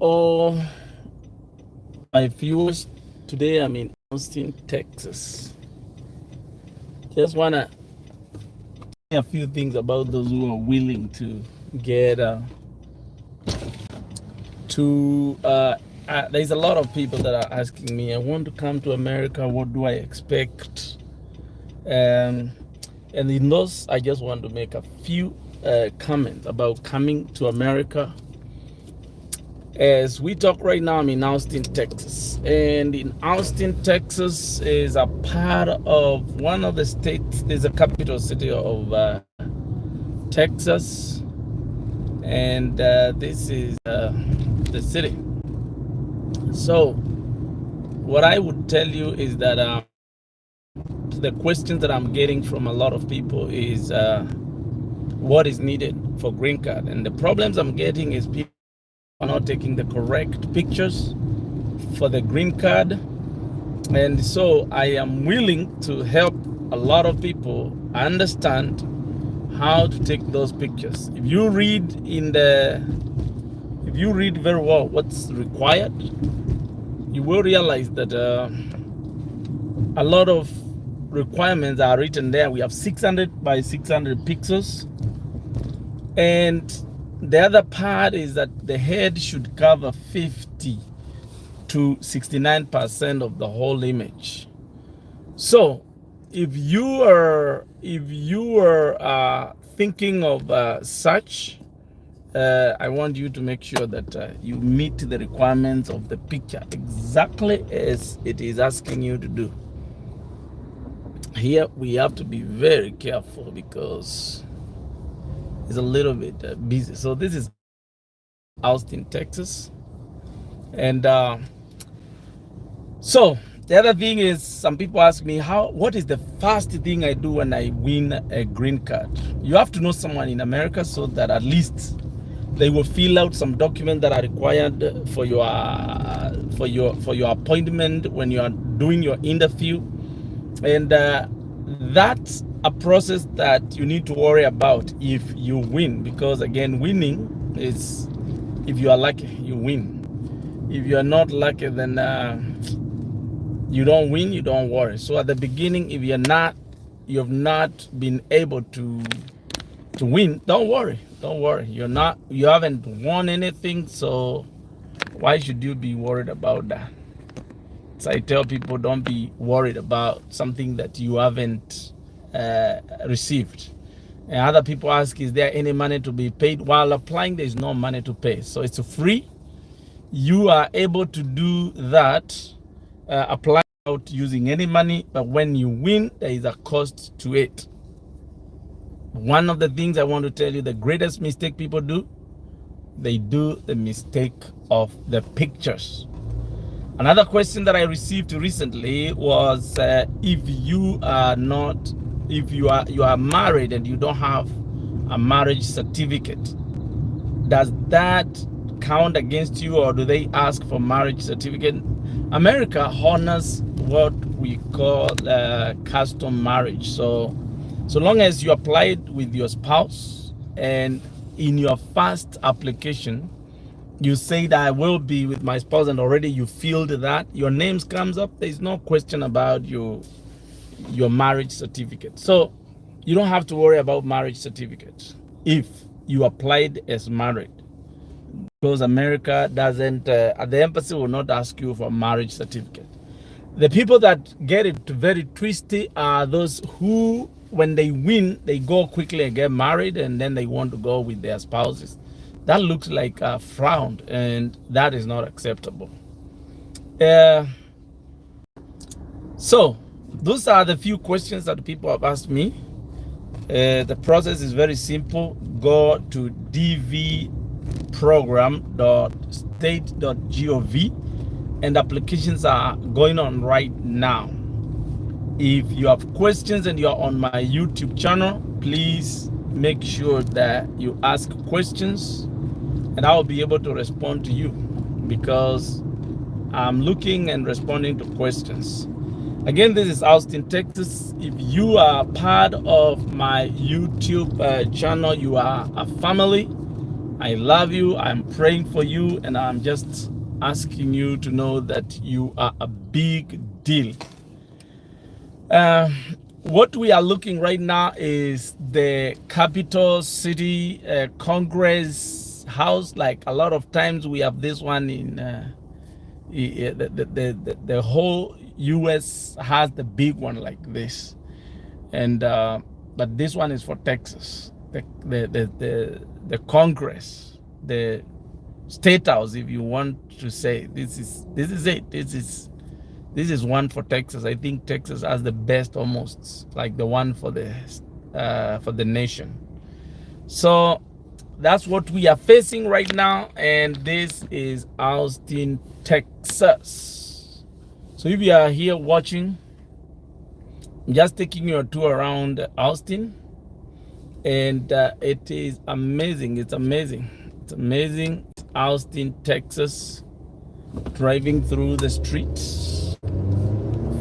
all my viewers. Today I'm in Austin, Texas. Just wanna say a few things about those who are willing to get to. There's a lot of people that are asking me, I want to come to America. What do I expect? Um, and in those, I just want to make a few comments about coming to America. As we talk right now, I'm in Austin, Texas. And in Austin, Texas is a part of one of the states, is the capital city of Texas. And this is the city. So, what I would tell you is that the questions that I'm getting from a lot of people is what is needed for green card. And the problems I'm getting is people are not taking the correct pictures for the green card. And so I am willing to help a lot of people understand how to take those pictures. If you read very well what's required, you will realize that a lot of requirements are written there. We have 600 by 600 pixels. And the other part is that the head should cover 50 to 69% of the whole image. So if you are thinking of such, I want you to make sure that you meet the requirements of the picture exactly as it is asking you to do. Here we have to be very careful because it's a little bit busy. So this is Austin, Texas. And so the other thing is, some people ask me, what is the first thing I do when I win a green card? You have to know someone in America so that at least they will fill out some documents that are required for your appointment when you are doing your interview. And that's a process that you need to worry about if you win, because again, winning is, if you are lucky, you win. If you are not lucky, then you don't win, you don't worry. So at the beginning, if you have not been able to win, don't worry. You haven't won anything, so why should you be worried about that? So I tell people, don't be worried about something that you haven't received. And other people ask, is there any money to be paid? While applying, there's no money to pay. So it's free. You are able to do that, apply without using any money. But when you win, there is a cost to it. One of the things I want to tell you, the greatest mistake people do, they do the mistake of the pictures. Another question that I received recently was if you are married and you don't have a marriage certificate, does that count against you, or do they ask for marriage certificate? America honors what we call custom marriage. So long as you applied with your spouse and in your first application you say that I will be with my spouse, and already you filled that, your names comes up, there's no question about your marriage certificate. So you don't have to worry about marriage certificates if you applied as married, because America doesn't, the embassy will not ask you for marriage certificate. The people that get it very twisty are those who, when they win, they go quickly and get married, and then they want to go with their spouses. That looks like a frown, and that is not acceptable. So those are the few questions that people have asked me. The process is very simple. Go to dvprogram.state.gov, and applications are going on right now. If you have questions and you're on my YouTube channel, please make sure that you ask questions, and I'll be able to respond to you, because I'm looking and responding to questions. Again, this is Austin, Texas. If you are part of my YouTube channel, you are a family. I love you. I'm praying for you, and I'm just asking you to know that you are a big deal. What we are looking right now is the capital city Congress House. Like a lot of times we have this one in the whole US has the big one like this, and but this one is for Texas. The Congress, the State House, if you want to say. This is it. This is one for Texas. I think Texas has the best, almost like the one for the nation. So that's what we are facing right now, and this is Austin, Texas. So if you are here watching, I'm just taking you a tour around Austin, and it is amazing. It's amazing. It's amazing. Austin, Texas. Driving through the streets,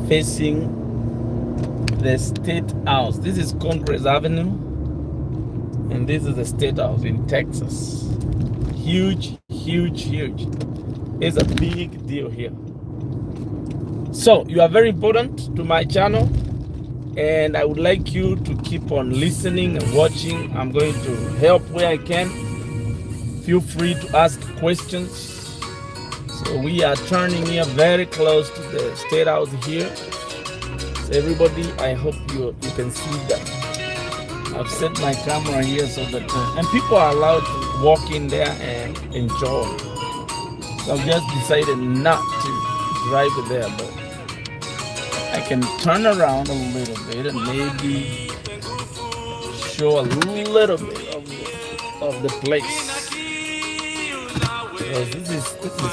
facing the State House. This is Congress Avenue, and this is the State House in Texas. Huge, huge, huge. It's a big deal here. So you are very important to my channel, and I would like you to keep on listening and watching. I'm going to help where I can. Feel free to ask questions. So we are turning here very close to the State House here. So everybody, I hope you can see that. I've set my camera here so that and people are allowed to walk in there and enjoy. So I've just decided not to drive there, but I can turn around a little bit and maybe show a little bit of the place. This is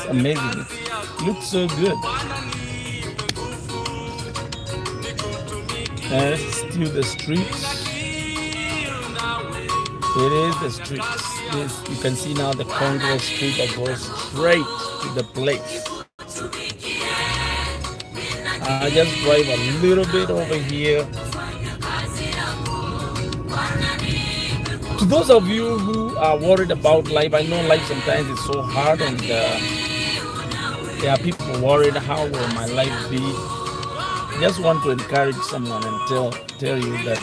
amazing. It looks so good. And this is still the streets. It is the streets. You can see now the Congress Street that goes straight to the place. I just drive a little bit over here. To those of you who are worried about life, I know life sometimes is so hard, and there are people worried, how will my life be? I just want to encourage someone and tell you that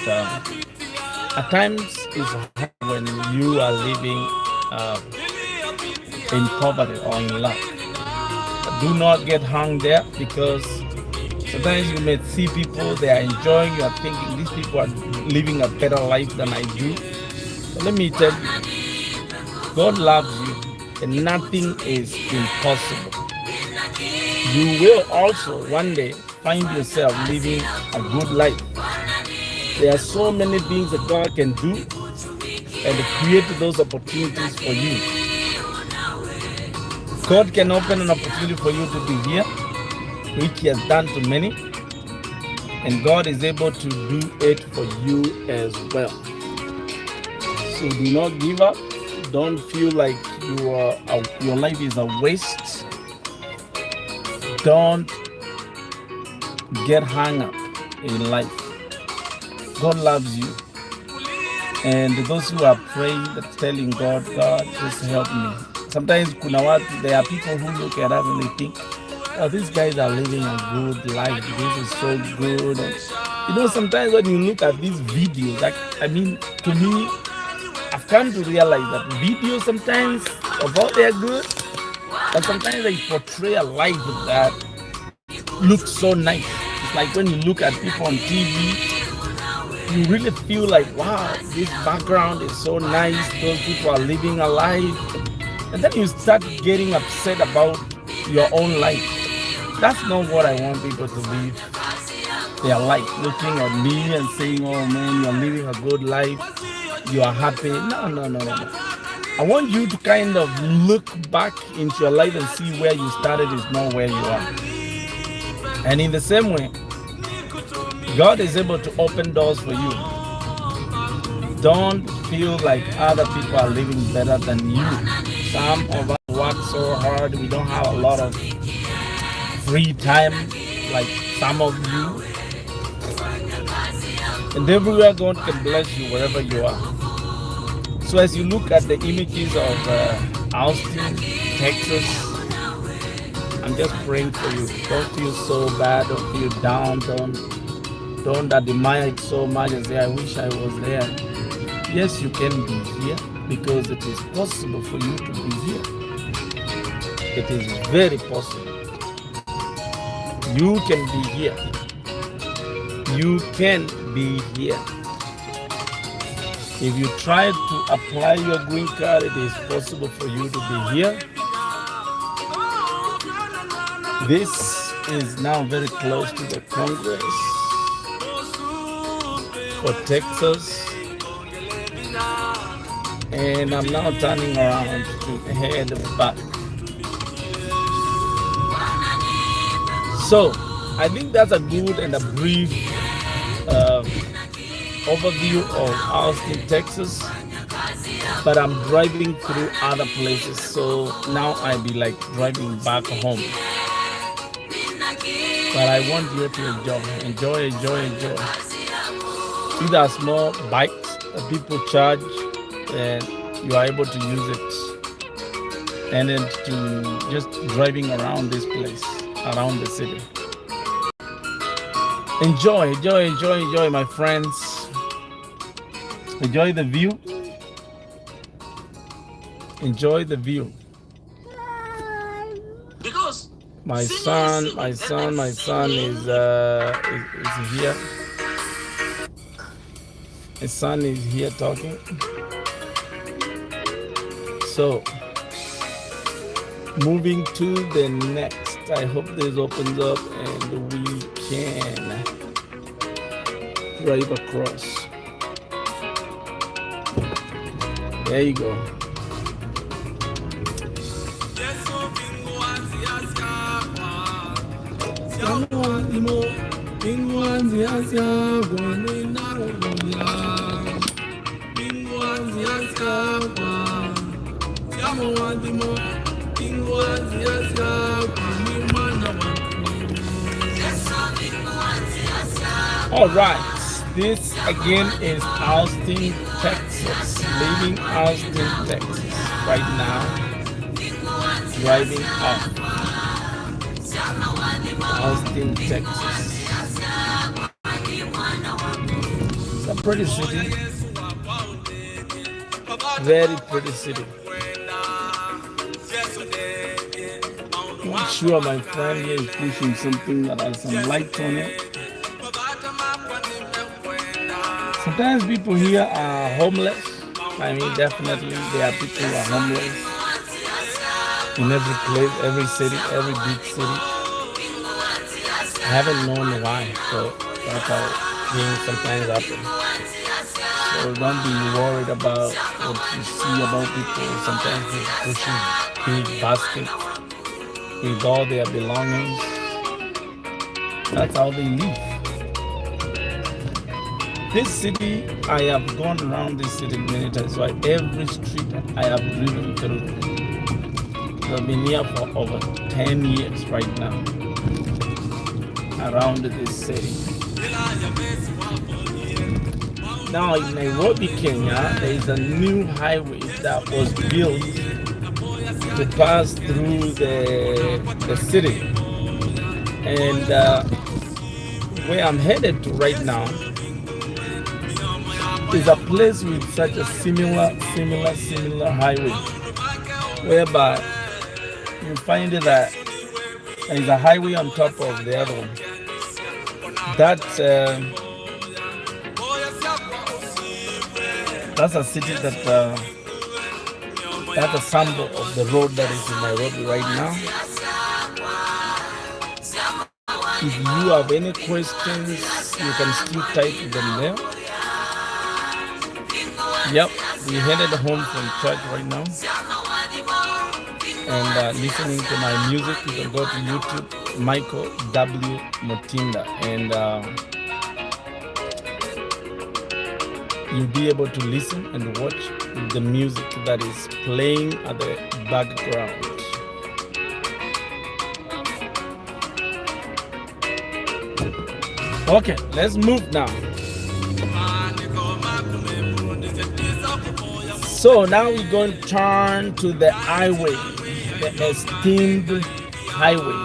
at times it's hard when you are living in poverty or in lack. But do not get hung there, because sometimes you may see people, they are enjoying, you are thinking these people are living a better life than I do. But let me tell you, God loves you and nothing is impossible. You will also one day find yourself living a good life. There are so many things that God can do and create those opportunities for you. God can open an opportunity for you to be here, which He has done to many, and God is able to do it for you as well. So do not give up. Don't feel like your life is a waste. Don't get hung up in life. God loves you. And those who are praying, that's telling God, God, just help me. Sometimes there are people who look at us and they think, oh, these guys are living a good life. This is so good. And, sometimes when you look at these videos, to me, I've come to realize that videos sometimes, although they are good, but sometimes they portray a life that looks so nice. It's like when you look at people on TV, you really feel like, wow, this background is so nice. Those people are living a life. And then you start getting upset about your own life. That's not what I want people to live their life, looking at me and saying, oh man, you're living a good life. You are happy. No. I want you to kind of look back into your life and see where you started is not where you are. And in the same way, God is able to open doors for you. Don't feel like other people are living better than you. Some of us work so hard. We don't have a lot of free time like some of you. And everywhere God can bless you wherever you are. So as you look at the images of Austin, Texas, I'm just praying for you. Don't feel so bad. Don't feel down. Don't admire it so much and say, I wish I was there. Yes, you can be here because it is possible for you to be here. It is very possible. You can be here. You can be here. If you try to apply your green card, it is possible for you to be here. This is now very close to the Congress for Texas. And I'm now turning around to head back. So, I think that's a good and a brief overview of Austin, Texas. But I'm driving through other places, so now I'll be like driving back home. But I want you to enjoy. These are small bikes that people charge, and you are able to use it. And then to just driving around this place, around the city. Enjoy, my friends. Enjoy the view. Enjoy the view. Because my son is here. His son is here talking. So, moving to the next. I hope this opens up and we can drive across. There you go. All right, this again is Austin, Texas. Leaving Austin, Texas right now. Driving up Austin, Texas. It's a pretty city. Very pretty city. Not sure my friend here is pushing something that has some light on it. Sometimes people here are homeless. I mean, definitely there are people who are homeless in every place, every city, every big city. I haven't known why, so that's how things sometimes happen. So don't be worried about what you see about people. Sometimes they're pushing big baskets with all their belongings. That's how they live. This city, I have gone around this city many times. So every street I have driven through. I've been here for over 10 years right now. Around this city. Now in Nairobi, Kenya, there is a new highway that was built to pass through the city. And where I'm headed to right now is a place with such a similar highway, whereby you find that there is a highway on top of the other one. That's a city that's a sample of the road that is in Nairobi right now. If you have any questions, you can still type them there. Yep, we headed home from church right now and listening to my music. You can go to YouTube, Michael W. Mutinda, and you'll be able to listen and watch the music that is playing at the background. Okay, let's move now. So now we're going to turn to the highway, the esteemed highway.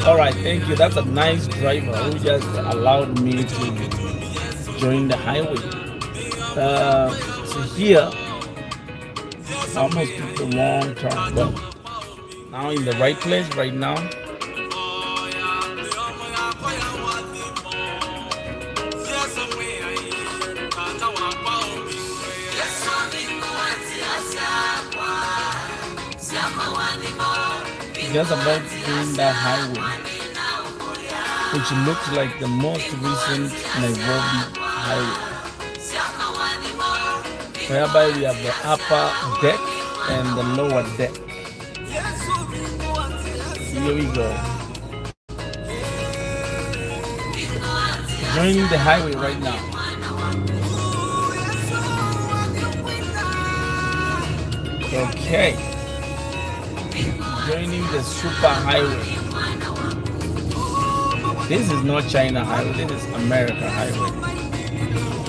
All right, thank you. That's a nice driver who just allowed me to join the highway. So here, I almost took the wrong turn, but now in the right place right now. Just about doing that highway, which looks like the most recent Nairobi highway, whereby we have the upper deck and the lower deck. Here we go. Joining the highway right now. Okay. Joining the super highway. This is not China highway, this is America highway.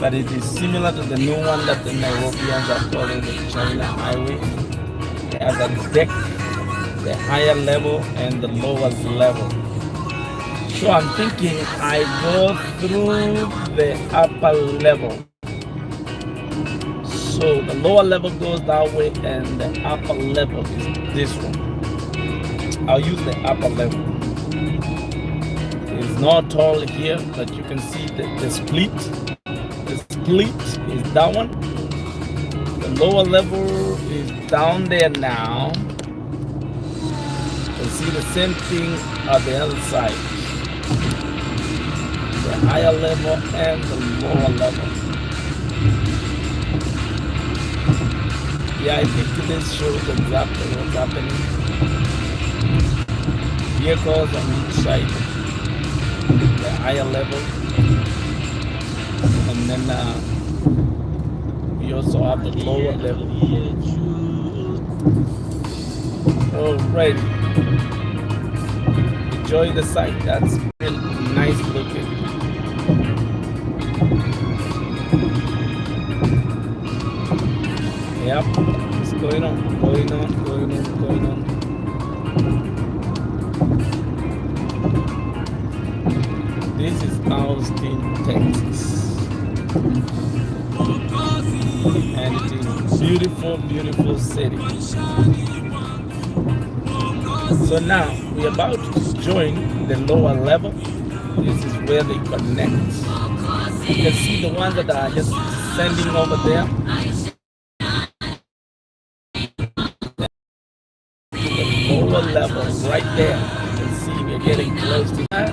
But it is similar to the new one that the Nairobians are calling the China highway. It has a deck, the higher level and the lower level. So I'm thinking I go through the upper level. So the lower level goes that way and the upper level is this one. I'll use the upper level. It's not tall here, but you can see the split. The split is that one. The lower level is down there now. You can see the same thing at the other side. The higher level and the lower level. Yeah, I think this shows exactly what's happening. Vehicles on each side, the higher level, and then we also have the lower level. All right, enjoy the sight. That's really nice looking. Yep, it's going on, going on, going on, going on. This is Austin, Texas, and it is a beautiful, beautiful city. So now we're about to join the lower level. This is where they connect. You can see the ones that are just sending over there. The lower level right there. You can see we're getting close to that.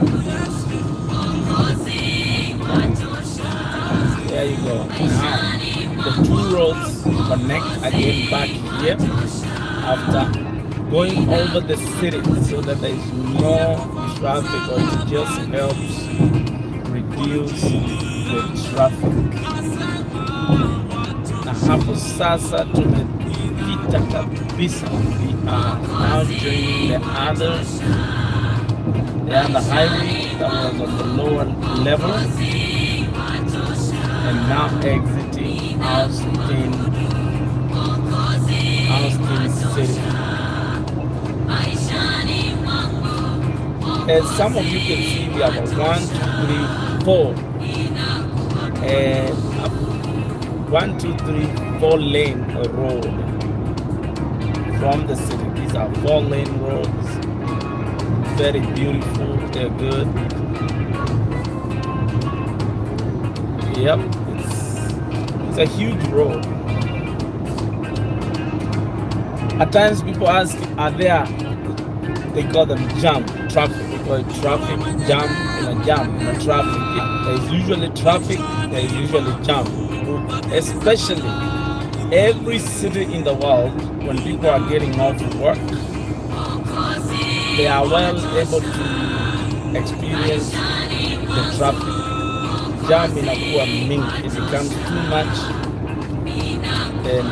There you go. Now the two roads connect again back here after going over the city so that there is no traffic, or it just helps reduce the traffic. Na hapo sasa tumepita kabisa. We are now joining the other highway that was on the lower level, and now exiting Austin City. As some of you can see, we have a 1, 2, 3, 4, and 1, 2, 3, 4 lane road from the city. These are 4-lane roads. Very beautiful. They're good. Yep, it's a huge road. At times people ask, are there, they call them jam, traffic. They call it traffic, jam, and a jam, and a traffic. Yeah. There is usually traffic, there is usually jam. Especially every city in the world, when people are getting off work, they are well able to experience the traffic. Jam inakuwa mingi. It becomes too much, then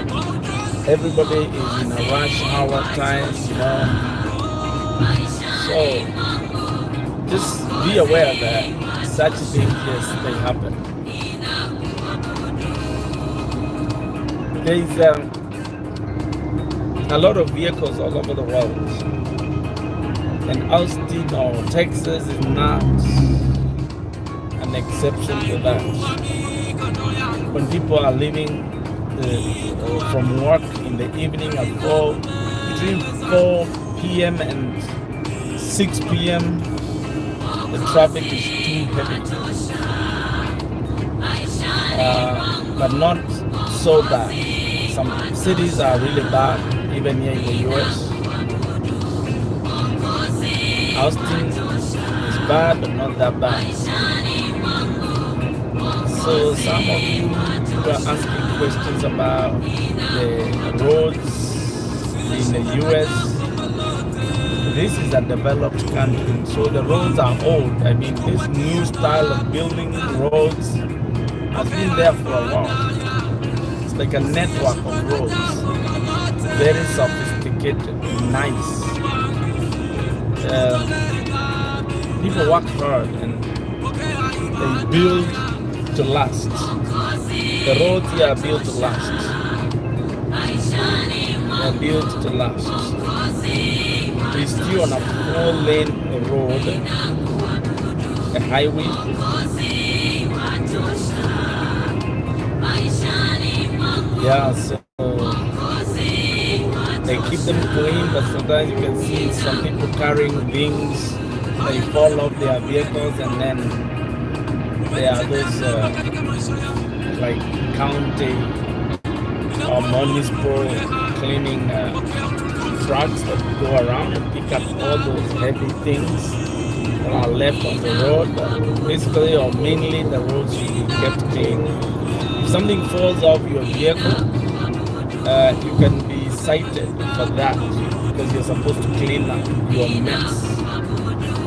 everybody is in a rush hour time, you know. So just be aware that such things, yes, they happen. There is a lot of vehicles all over the world, and Austin or Texas is not an exception to that. When people are leaving from work in the evening at between 4 p.m. and 6 p.m., the traffic is too heavy. But not so bad. Some cities are really bad, even here in the US. Austin is bad, but not that bad. So some of you were asking questions about the roads in the US. This is a developed country, so the roads are old. I mean, this new style of building roads has been there for a while. It's like a network of roads, very sophisticated, nice. People work hard and they build to last. The roads here are built to last. They're built to last. We're still on a 4-lane road, a highway. Yeah, so they keep them clean, but sometimes you can see some people carrying things. They fall off their vehicles, and then there are those like county or municipal cleaning trucks that go around and pick up all those heavy things that are left on the road. Basically, or mainly, the roads should be kept clean. If something falls off your vehicle, you can be cited for that because you're supposed to clean up your mess.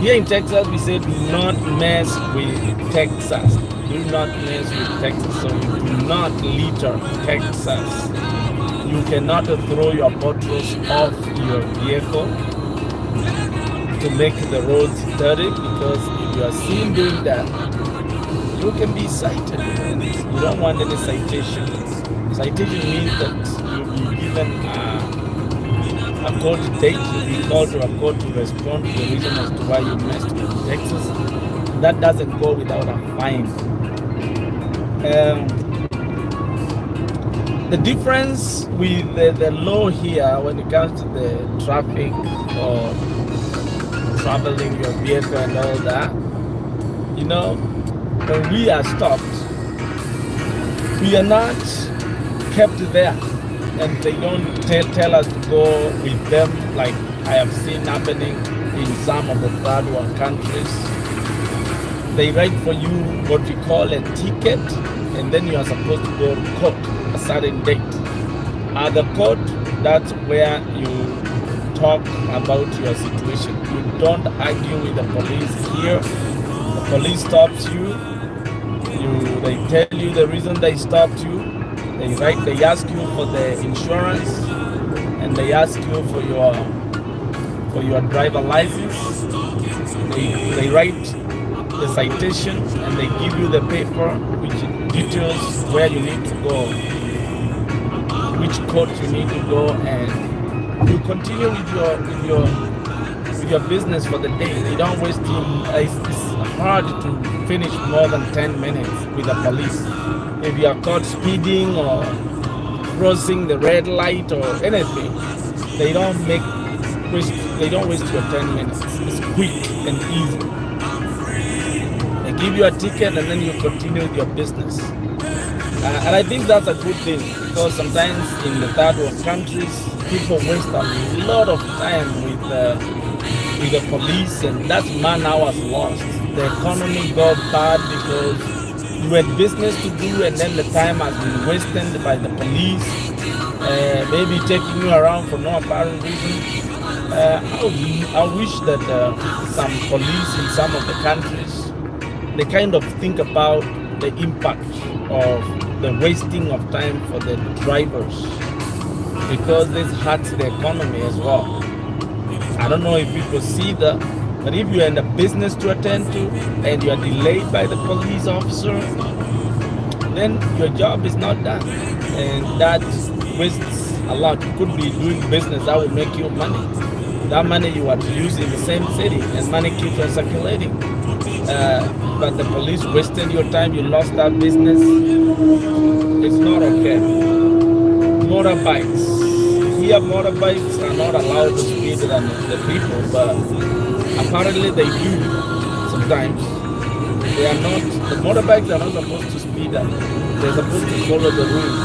Here in Texas, we say do not mess with Texas. Do not mess with Texas. So you do not litter Texas. You cannot throw your bottles off your vehicle to make the roads dirty, because if you are seen doing that, you can be cited. And you don't want any citation. Citation means that you'll be given a court date, you'll be called to a court to respond to the reason as to why you messed with Texas. That doesn't go without a fine. The difference with the law here when it comes to the traffic or traveling your vehicle and all that, you know, when we are stopped, we are not kept there, and they don't tell us to go with them like I have seen happening in some of the third world countries. They write for you what we call a ticket, and then you are supposed to go to court a certain date. At the court, that's where you talk about your situation. You don't argue with the police here. The police stops you. They tell you the reason they stopped you. They ask you for the insurance, and they ask you for your driver license. They write the citation, and they give you the paper which details where you need to go, which court you need to go, and you continue with your business for the day. You don't waste it's hard to finish more than 10 minutes with the police. If you are caught speeding or crossing the red light or anything, they don't waste your 10 minutes. It's quick and easy. They give you a ticket, and then you continue with your business. And I think that's a good thing, because sometimes in the third world countries, people waste a lot of time with the police, and that's man hours lost. The economy got bad because you had business to do, and then the time has been wasted by the police, maybe taking you around for no apparent reason. I wish that some police in some of the countries, they kind of think about the impact of the wasting of time for the drivers, because this hurts the economy as well. I don't know if people see the But if you're in a business to attend to and you are delayed by the police officer, then your job is not done. And that wastes a lot. You could be doing business that will make you money. That money you are to use in the same city, and money keeps on circulating. But the police wasted your time, you lost that business. It's not okay. Motorbikes. Here, motorbikes are not allowed to speed than the people, but apparently they do sometimes. They are not, the motorbikes are not supposed to speed up. They're supposed to follow the rules.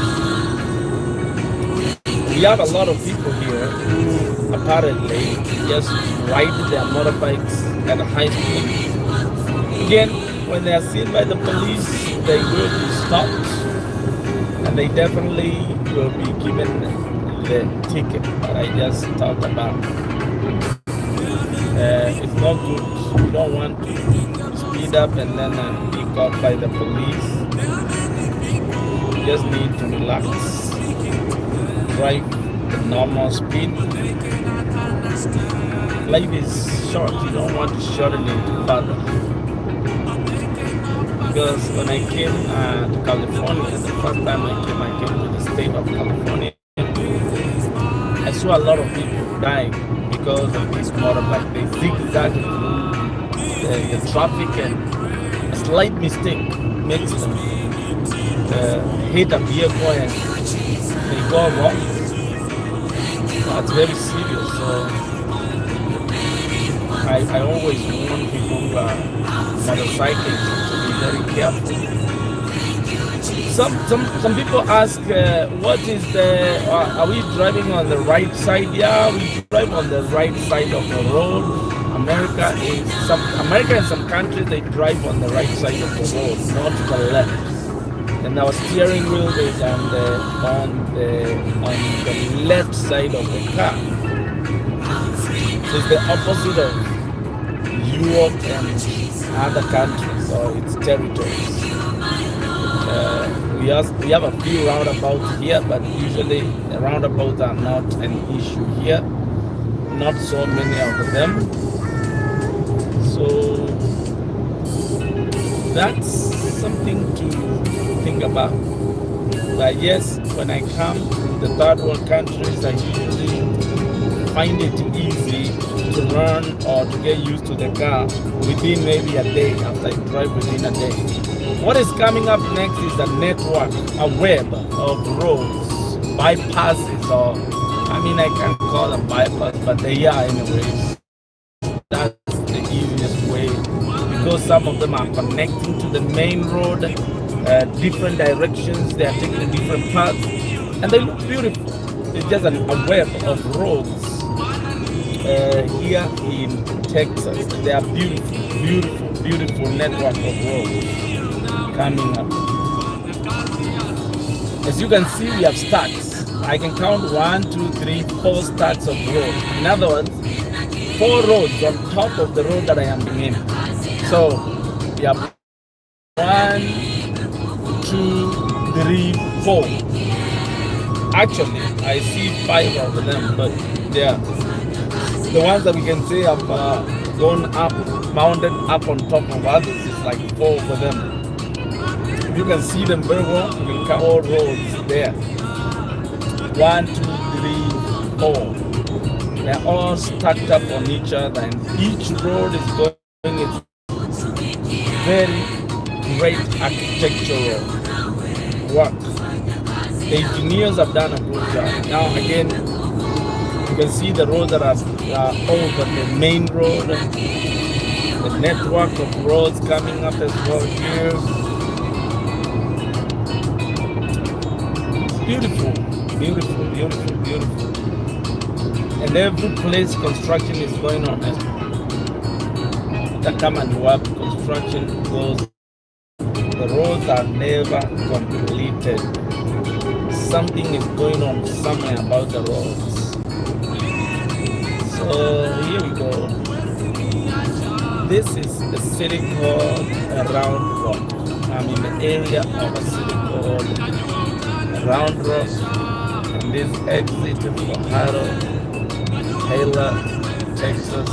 We have a lot of people here who apparently just ride their motorbikes at a high speed. Again, when they are seen by the police, they will be stopped and they definitely will be given the ticket that I just talked about. It's not good. You don't want to speed up and then be caught by the police. You just need to relax, drive the normal speed. Life is short. You don't want to shorten it further. Because when I came to California, the first time I came to the state of California. I saw a lot of people dying because of this motorbike. They zigzag through the traffic, and a slight mistake makes them hit a vehicle and they go wrong. That's very serious. So I always warn people who are motorcyclists to be very careful. Some people ask, what is the, are we driving on the right side? Yeah, we drive on the right side of the road. America and some countries, they drive on the right side of the road, not to the left. And our steering wheel is on the left side of the car. So it's the opposite of Europe and other countries or its territories. We have a few roundabouts here, but usually the roundabouts are not an issue here. Not so many of them. So that's something to think about. But yes, when I come to the third world countries, I usually find it easy to learn or to get used to the car within maybe a day, after I drive within a day. What is coming up next is a network, a web of roads, bypasses, or I mean I can't call them bypass, but they are anyways. That's the easiest way, because some of them are connecting to the main road, different directions, they are taking different paths, and they look beautiful. It's just a web of roads here in Texas. They are beautiful, beautiful, beautiful network of roads coming up. As you can see, we have stacks. I can count 1, 2, 3, 4 stacks of roads. In other words, 4 roads on top of the road that I am in. So we have 1, 2, 3, 4. Actually, I see 5 of them, but they are the ones that we can say have gone up, mounted up on top of others. It's like 4 for them. You can see them very well. You can count all roads there. 1, 2, 3, 4. They're all stacked up on each other, and each road is going its very great architectural work. The engineers have done a good job. Now again, you can see the roads that are over the main road, the network of roads coming up as well here. Beautiful, beautiful, beautiful, beautiful. And every place construction is going on. The Commonwealth construction goes. The roads are never completed. Something is going on somewhere about the roads. So here we go. This is a city called Round Rock. I'm in the area of a city called Round Rock, and this exit is for Taylor, Texas.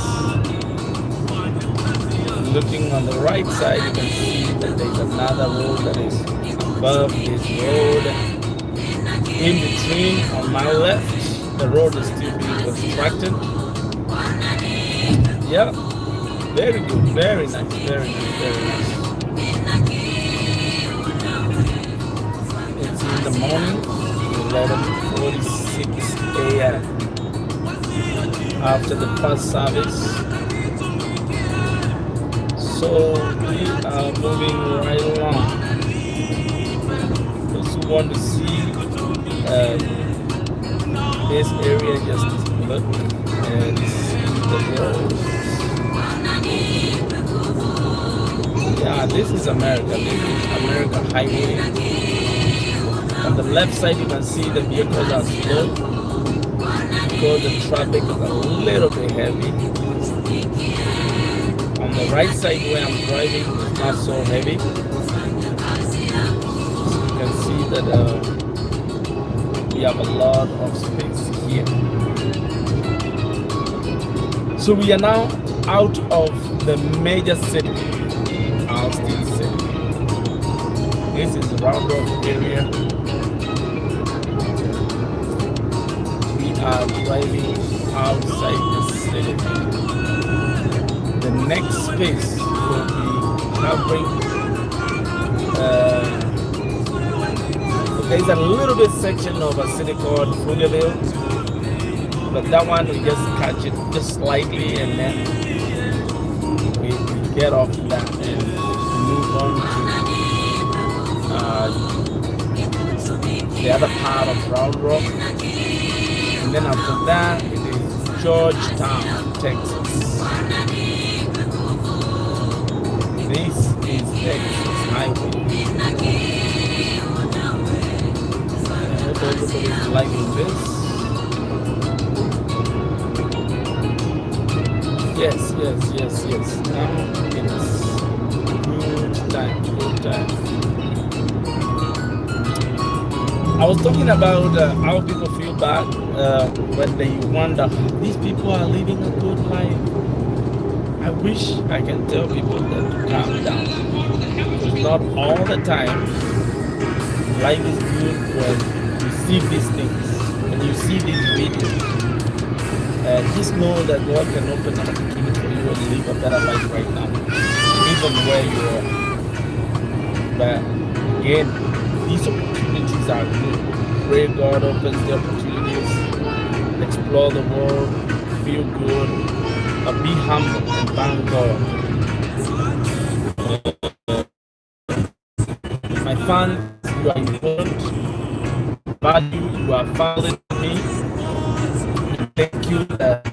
Looking on the right side, you can see that there's another road that is above this road. In between, on my left, the road is still being constructed. Yeah, very good, very nice, very nice, very nice. It's in the morning, 11:46 a.m. after the first service. So we are moving right along. Those who want to see this area, just look and see the road. Yeah, this is America. This is America Highway. On the left side, you can see the vehicles are slow because the traffic is a little bit heavy. On the right side where I'm driving, it's not so heavy. You can see that we have a lot of space here. So we are now out of the major city, Austin City. This is the Round Rock area. We are driving outside the city. The next space will be covering. There's a little bit section of a city called Pflugerville, but that one we just catch it just slightly, and then we get off that and move on to the other part of Round Rock, and then after that it is Georgetown, Texas. This is Texas Highway. I hope everybody's liking this. Yes. Now it's good time. I was talking about how people feel bad when they wonder, these people are living a good life. I wish I can tell people that to calm down. Because not all the time life is good when you see these things, when you see these videos. Just know that God can open an opportunity for you and live a better life right now, even where you are. But again, these opportunities are good. Pray God opens the opportunities, explore the world, feel good, but be humble and thank God. My fans, you are important. Value, you are valid to me. Thank you that